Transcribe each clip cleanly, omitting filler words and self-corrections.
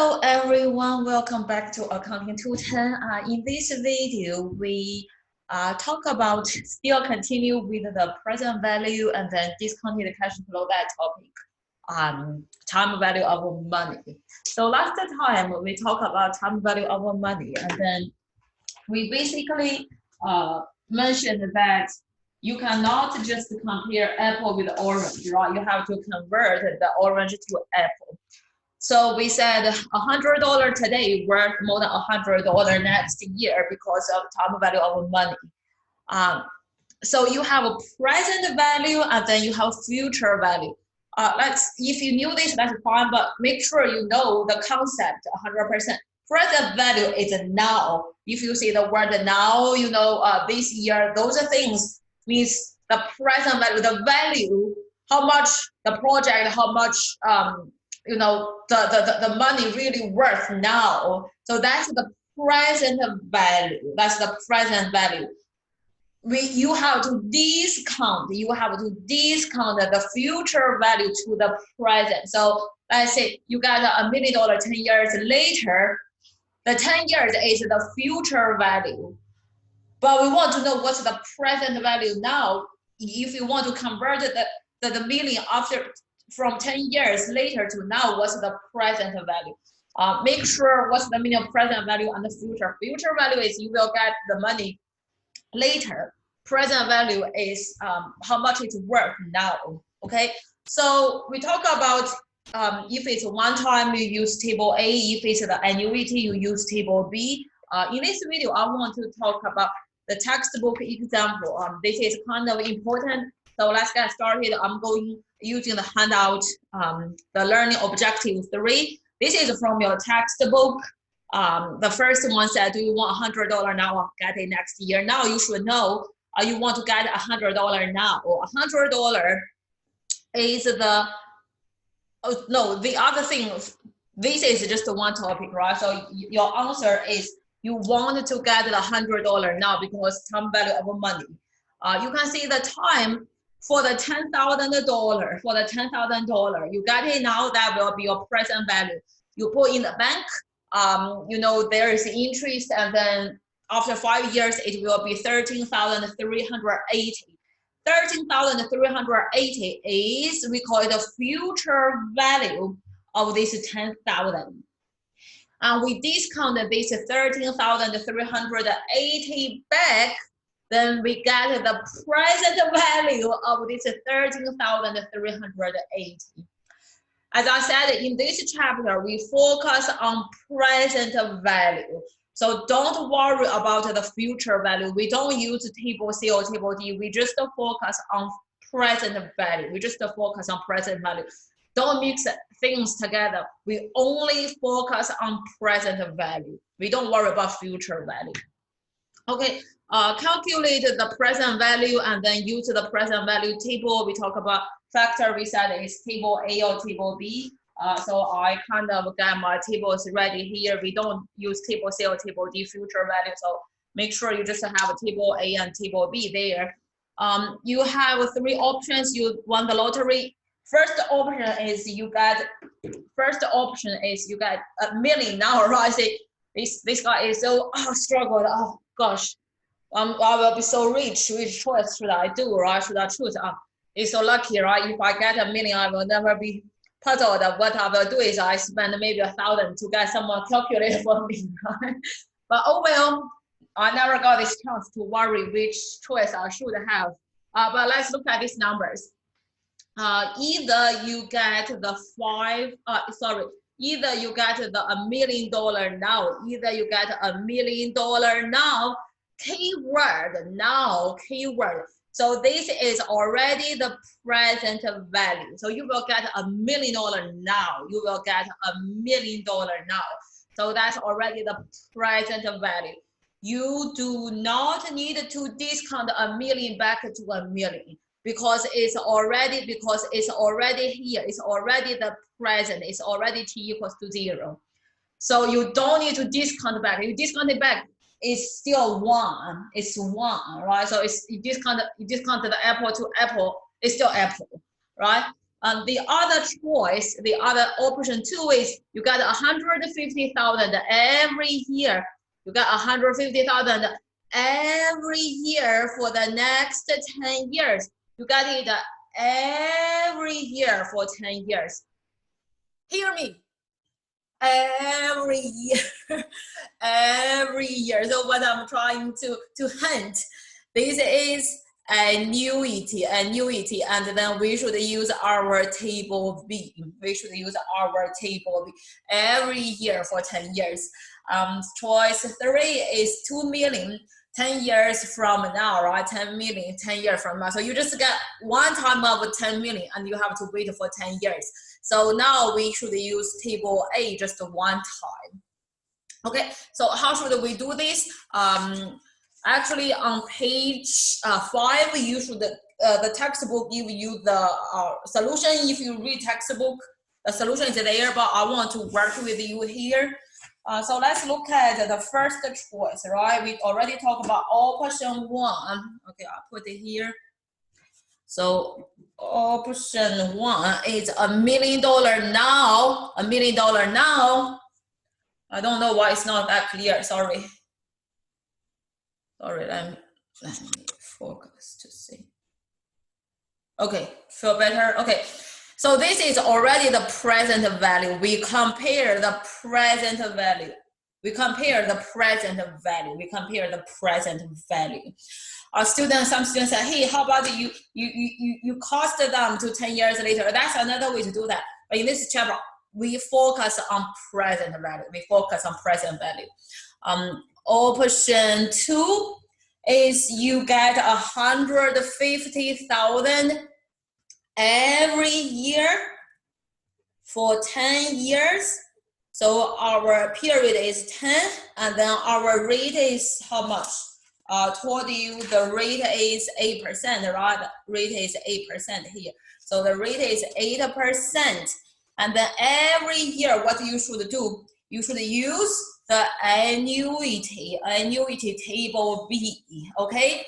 Hello everyone, welcome back to Accounting 210. In this video, we talk about still continue with the present value and then discounted cash flow, that topic, time value of money. So last time we talked about time value of money, and then we basically mentioned that you cannot just compare apple with orange, right? You have to convert the orange to apple. So we said $100 today worth more than $100 next year because of time value of money. So you have a present value and then you have future value. If you knew this, that's fine, but make sure you know the concept 100%. Present value is now. If you see the word now, you know this year, those are things means the present value, the value, how much the project, how much you know, the money really worth now. So that's the present value. That's the present value. You have to discount. You have to discount the future value to the present. So let's say you got $1 million 10 years later. The 10 years is the future value. But we want to know what's the present value now. If you want to convert the million after from 10 years later to now, what's the present value? Make sure what's the meaning of present value and the future. Future value is you will get the money later. Present value is how much it's worth now. Okay, so we talk about if it's one time you use table A, if it's the annuity you use table B. In this video, I want to talk about the textbook example. This is kind of important. So let's get started. I'm going using the handout, the learning objective 3. This is from your textbook. The first one said, do you want $100 now? Get it next year. Now you should know you want to get $100 now. Or $100 is the, oh, no, the other thing, this is just one topic, right? So your answer is you want to get the $100 now because time value of money. You can see the time for the $10,000, for the $10,000, you got it now, that will be your present value. You put in the bank, you know, there is interest, and then after 5 years, it will be 13,380. 13,380 is, we call it the future value of this 10,000. And we discount this 13,380 back, then we get the present value of this 13,380. As I said, in this chapter, we focus on present value. So don't worry about the future value. We don't use table C or table D. We just focus on present value. We just focus on present value. Don't mix things together. We only focus on present value. We don't worry about future value. Okay. Calculate the present value and then use the present value table. We talk about factor. We said it's table A or table B. So I kind of got my tables ready here. We don't use table C or table D future value. So make sure you just have a table A and table B there. You have 3 options. You won the lottery. First option is you get $1 million now, right? This guy is so struggled. Oh gosh. I will be so rich. Which choice should I do, right? Should I choose? It's so lucky, right? If I get $1 million, I will never be puzzled. What I will do is I spend maybe 1,000 to get someone calculate for me, right? But oh well, I never got this chance to worry which choice I should have. But let's look at these numbers. Either you get the either you get the $1 million now, either you get $1 million now. Keyword now, keyword. So this is already the present value. So you will get $1 million now. You will get $1 million now. So that's already the present value. You do not need to discount $1 million back to $1 million because it's already here. It's already the present. It's already t equals to 0. So you don't need to discount back. You discount it back, it's still 1. It's 1, right? So you discount the apple to apple, it's still apple, right? The other choice, the other option 2 is you got 150,000 every year. You got 150,000 every year for the next 10 years. You got it every year for 10 years. Hear me. Every year, every year. So what I'm trying to hint, this is annuity, and then we should use our table B. We should use our table B every year for 10 years. Choice 3 is 2 million 10 years from now, right? 10 million 10 years from now. So you just get one time of 10 million and you have to wait for 10 years. So now we should use table A just one time. Okay, so how should we do this? Actually, on page 5, you should the textbook give you the solution. If you read textbook, the solution is there, but I want to work with you here. So let's look at the first choice, right? We already talked about option 1. Okay, I'll put it here. So option 1 is $1 million now. $1 million now. I don't know why it's not that clear. Sorry. Sorry, let me focus to see. Okay, feel better? Okay, so this is already the present value. We compare the present value. We compare the present value. We compare the present value. Some students say, hey, how about you cost them to 10 years later? That's another way to do that. But in this chapter, we focus on present value. We focus on present value. Option 2 is you get 150,000 every year for 10 years. So our period is 10, and then our rate is how much? Told you the rate is 8%, right? Rate is 8% here. So the rate is 8%. And then every year, what you should do, you should use the annuity table B, okay?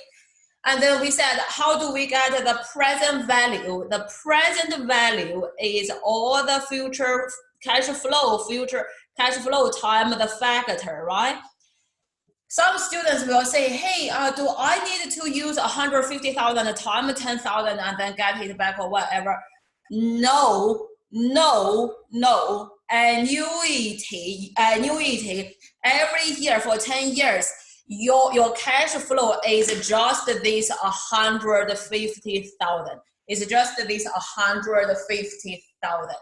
And then we said, how do we get the present value? The present value is all the future cash flow time the factor, right? Some students will say, hey, do I need to use 150,000 times 10,000 and then get it back or whatever? No. Annuity every year for 10 years, your cash flow is just this 150,000. It's just this 150,000.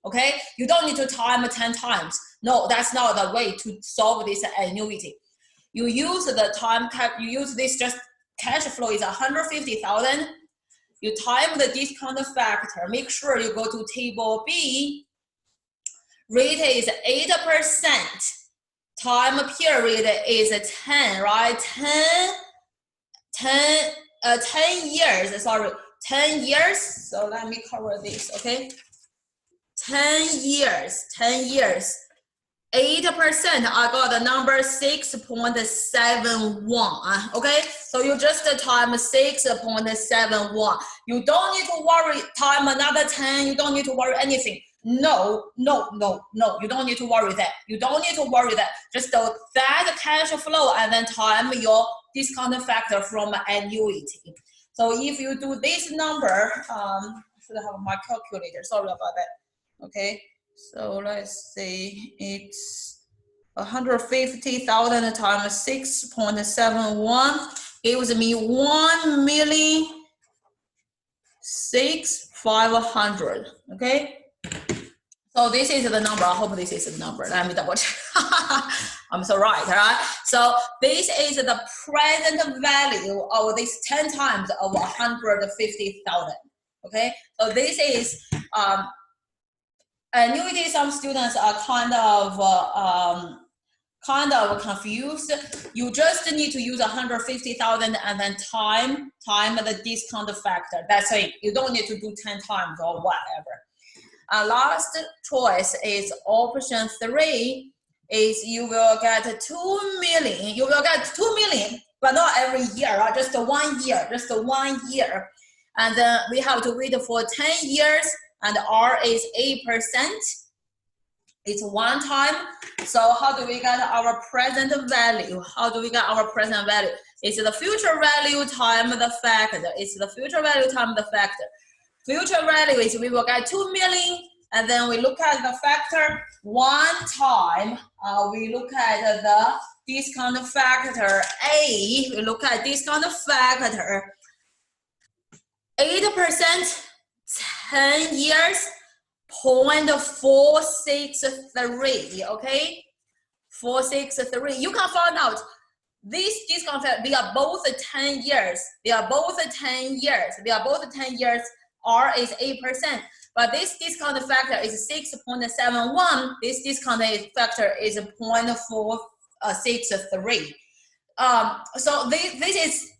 Okay, you don't need to time 10 times. No, that's not the way to solve this annuity. You use the time cap. You use this just cash flow is 150,000. You time the discount factor. Make sure you go to table B. Rate is 8%. Time period is 10, right? 10 years. Sorry, 10 years. So let me cover this. Okay. 10 years. 8%, I got the number 6.71. Okay, so you just time 6.71. You don't need to worry, time another 10. You don't need to worry anything. No. You don't need to worry that. Just that cash flow and then time your discount factor from annuity. So if you do this number, I should have my calculator. Sorry about that. Okay. So let's say it's 150,000 times 6.71 gives me 1,650,500. Okay. So this is the number. I hope this is the number. Let me double check. I'm so right, right? So this is the present value of this 10 times of 150,000. Okay. So this is annuity. Some students are kind of confused. You just need to use 150,000 and then time the discount factor. That's it. You don't need to do 10 times or whatever. Last choice is option 3. Is you will get 2 million. You will get 2 million, but not every year. Right? Just 1 year. And then we have to wait for 10 years. and R is 8%. It's one time. So how do we get our present value? How do we get our present value? It's the future value times the factor. It's the future value times the factor. Future value is we will get 2 million, and then we look at the factor one time. We look at the discount factor A. We look at discount factor 8%, 10 years. 0.463, okay? 463. You can find out these discount factor, they are both 10 years. They are both 10 years. They are both 10 years. R is 8%. But this discount factor is 6.71. This discount factor is 0.463. So this is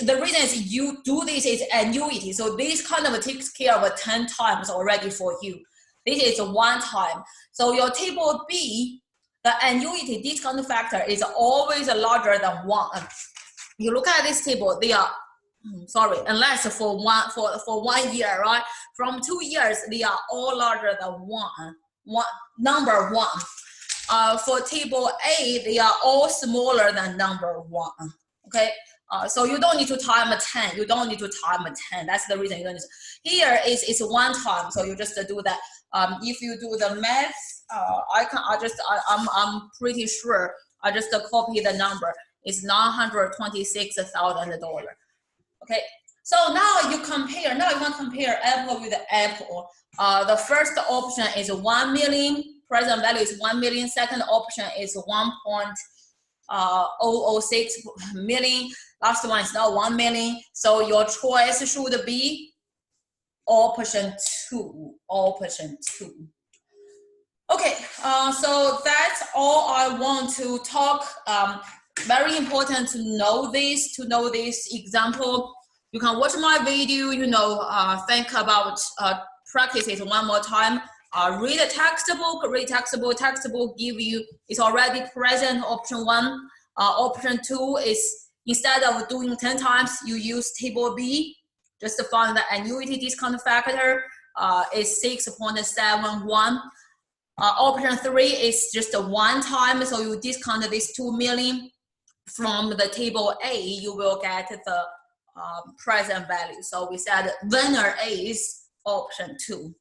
the reason is you do this is annuity. So this kind of takes care of 10 times already for you. This is one time. So your table B, the annuity discount factor is always larger than 1. You look at this table, they are unless for 1 year, right? From 2 years, they are all larger than 1. Number 1. For table A, they are all smaller than number 1. Okay. So you don't need to time 10. You don't need to time 10. That's the reason you don't need to. Here it's one time. So you just do that. If you do the math, I'm pretty sure I just copy the number. It's $926,000. Okay. So now you compare. Now you want to compare apple with apple. The first option is 1 million. Present value is 1 million. Second option is 1.006 million. Last one is not 1 million. So your choice should be option 2. Option 2. Okay, so that's all I want to talk. Very important to know this example. You can watch my video, think about, practice it one more time. Read a textbook, textbook give you, it's already present option 1. Option 2 is instead of doing 10 times, you use table B, just to find the annuity discount factor is 6.71. Option 3 is just a one time, so you discount this 2 million from the table A, you will get the present value. So we said winner is option 2.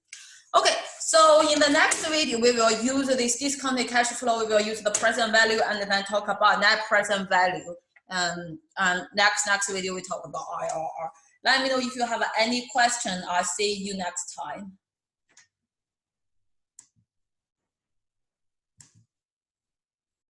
Okay, so in the next video, we will use this discounted cash flow. We will use the present value and then talk about net present value. And next video, we talk about IRR. Let me know if you have any question. I'll see you next time.